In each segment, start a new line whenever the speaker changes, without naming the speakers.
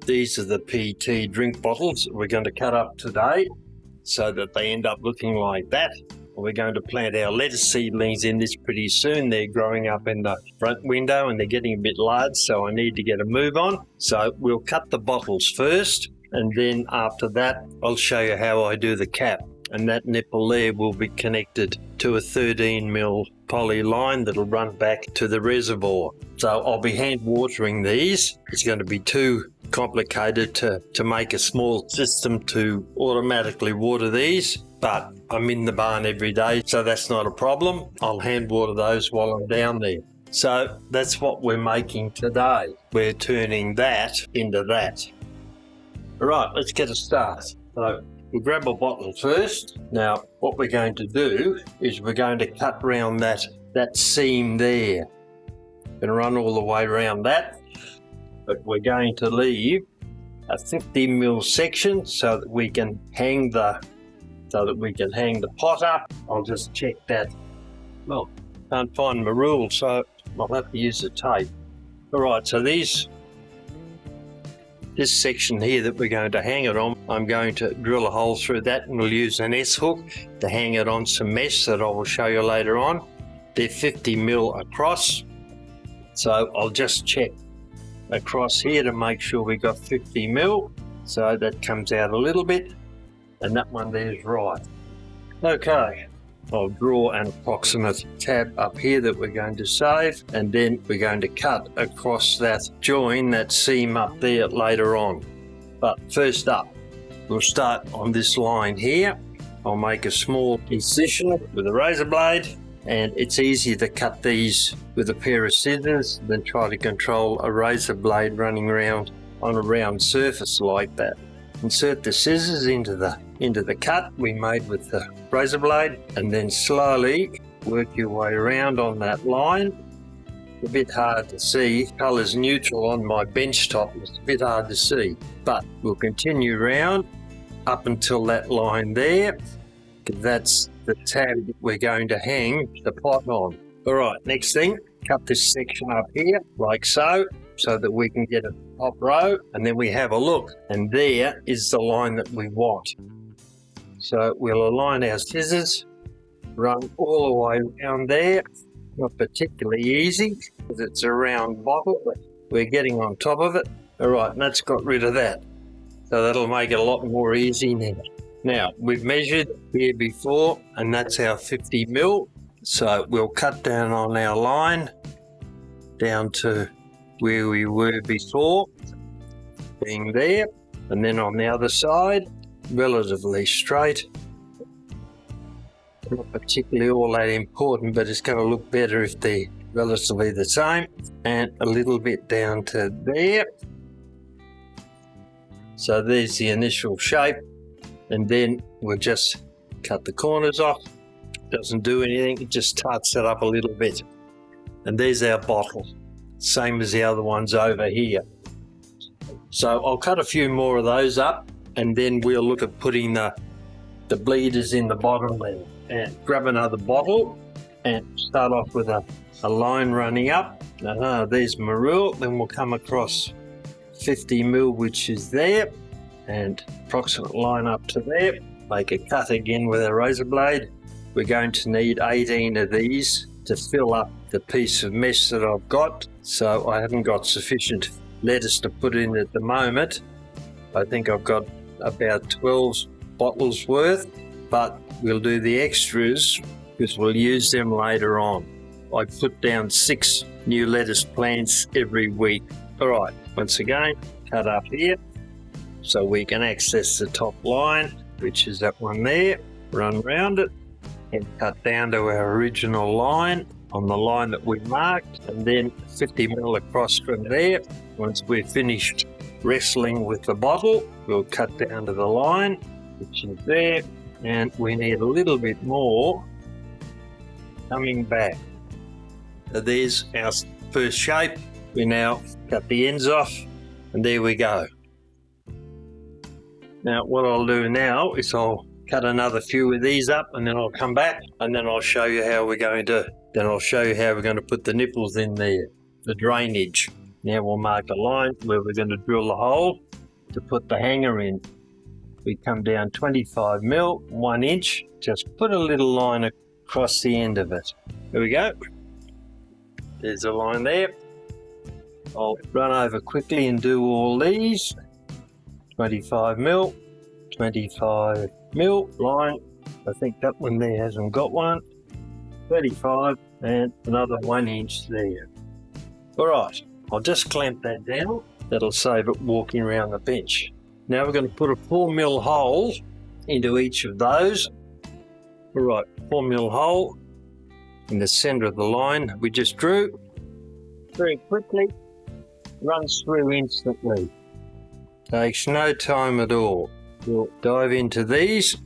These are the P.E.T drink bottles we're going to cut up today so that they end up looking like that. We're going to plant our lettuce seedlings in this pretty soon. They're growing up in the front window and they're getting a bit large, so I need to get a move on. So we'll cut the bottles first, and then after that I'll show you how I do the cap. And that nipple there will be connected to a 13mm poly line that'll run back to the reservoir. So I'll be hand watering these. It's going to be too complicated to make a small system to automatically water these, but I'm in the barn every day, so that's not a problem. I'll hand water those while I'm down there. So that's what we're making today. We're turning that into that. All right, let's get a start. So we'll grab a bottle first. Now, what we're going to do is we're going to cut round that seam there and run all the way around that. But we're going to leave a 50mm section so that we can hang the pot up. I'll just check that. Well, can't find my rule, so I'll have to use the tape. All right, so this section here that we're going to hang it on, I'm going to drill a hole through that, and we'll use an S-hook to hang it on some mesh that I will show you later on. They're 50mm across, so I'll just check across here to make sure we got 50mm. So that comes out a little bit, and that one there's right. Okay, I'll draw an approximate tab up here that we're going to save, and then we're going to cut across that join, that seam up there later on. But first up, we'll start on this line here. I'll make a small incision with a razor blade, and it's easier to cut these with a pair of scissors than try to control a razor blade running around on a round surface like that. Insert the scissors into the cut we made with the razor blade, and then slowly work your way around on that line. It's a bit hard to see. Colour's neutral on my bench top. It's a bit hard to see, but we'll continue round up until that line there, because that's the tab that we're going to hang the pot on. All right, next thing, cut this section up here like so that we can get a top row, and then we have a look, and there is the line that we want. So we'll align our scissors, run all the way around there. Not particularly easy because it's a round bottle, but we're getting on top of it. All right, and that's got rid of that. So that'll make it a lot more easy now. Now, we've measured here before, and that's our 50mm. So we'll cut down on our line down to where we were before, being there, and then on the other side, relatively straight. Not particularly all that important, but it's going to look better if they're relatively the same. And a little bit down to there. So there's the initial shape, and then we'll just cut the corners off. Doesn't do anything, it just tarts it up a little bit. And there's our bottle, same as the other ones over here. So I'll cut a few more of those up, and then we'll look at putting the bleeders in the bottom there. And grab another bottle and start off with a line running up. There's my rule. Then we'll come across 50mm, which is there, and approximate line up to there. Make a cut again with a razor blade. We're going to need 18 of these to fill up the piece of mesh that I've got. So I haven't got sufficient lettuce to put in at the moment. I think I've got about 12 bottles worth, but we'll do the extras because we'll use them later on. I put down 6 new lettuce plants every week. All right, once again, cut up here so we can access the top line, which is that one there. Run round it and cut down to our original line on the line that we marked, and then 50mm across from there. Once we're finished wrestling with the bottle, we'll cut down to the line, which is there, and we need a little bit more coming back. So there's our first shape. We now cut the ends off, and there we go. Now what I'll do now is I'll cut another few of these up, and then I'll come back, and then I'll show you how we're going to put the nipples in there, the drainage. Now we'll mark a line where we're going to drill the hole, to put the hanger in. We come down 25 mil, 1 inch, just put a little line across the end of it. There we go. There's a line there. I'll run over quickly and do all these. 25 mil, 25 mil line. I think that one there hasn't got one. 35 and another 1 inch there. All right, I'll just clamp that down. That'll save it walking around the bench. Now we're going to put a 4 mil hole into each of those. All right, 4 mil hole in the center of the line we just drew. Very quickly, runs through instantly. Takes no time at all. We'll dive into these.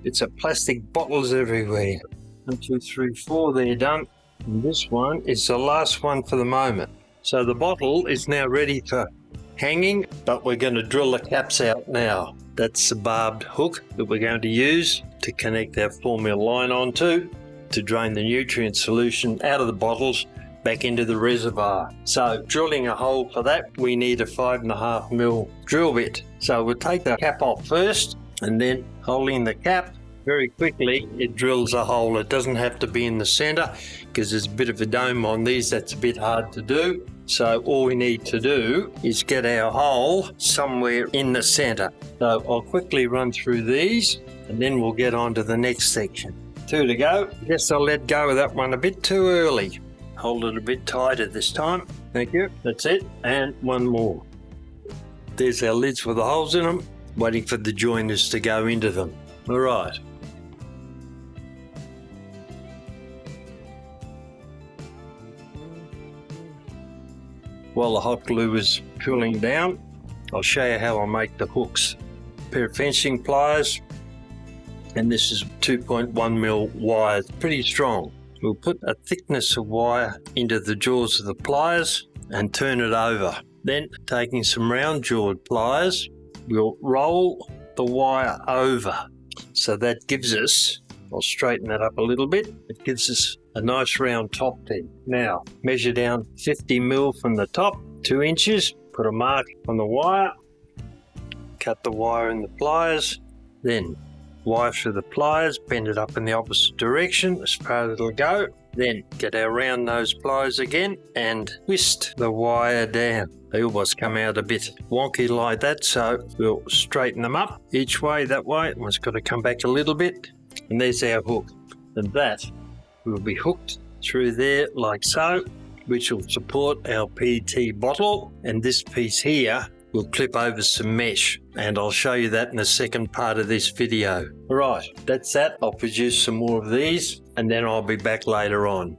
It's a plastic bottles everywhere. 1, 2, 3, 4, they're done. And this one is the last one for the moment. So the bottle is now ready for hanging, but we're going to drill the caps out now. That's the barbed hook that we're going to use to connect our 4 mil line onto to drain the nutrient solution out of the bottles back into the reservoir. So drilling a hole for that, we need a 5.5 mil drill bit. So we'll take the cap off first, and then holding the cap, very quickly it drills a hole. It doesn't have to be in the center because there's a bit of a dome on these. That's a bit hard to do. So all we need to do is get our hole somewhere in the center. So I'll quickly run through these and then we'll get on to the next section. 2 to go. Guess I'll let go of that one a bit too early. Hold it a bit tighter this time. Thank you. That's it. And 1 more. There's our lids with the holes in them, waiting for the joiners to go into them. All right. While the hot glue is cooling down, I'll show you how I make the hooks. A pair of fencing pliers, and this is 2.1 mil wire, pretty strong. We'll put a thickness of wire into the jaws of the pliers and turn it over. Then, taking some round jawed pliers, we'll roll the wire over. So that gives us, I'll straighten that up a little bit, it gives us a nice round top there. Now, measure down 50 mil from the top, 2 inches, put a mark on the wire, cut the wire in the pliers, then wire through the pliers, bend it up in the opposite direction as far as it'll go, then get our round nose pliers again and twist the wire down. They always come out a bit wonky like that, so we'll straighten them up each way, that way. One's got to come back a little bit, and there's our hook. And that will be hooked through there like so, which will support our P.E.T bottle, and this piece here will clip over some mesh, and I'll show you that in the second part of this video. Right, that's that. I'll produce some more of these and then I'll be back later on.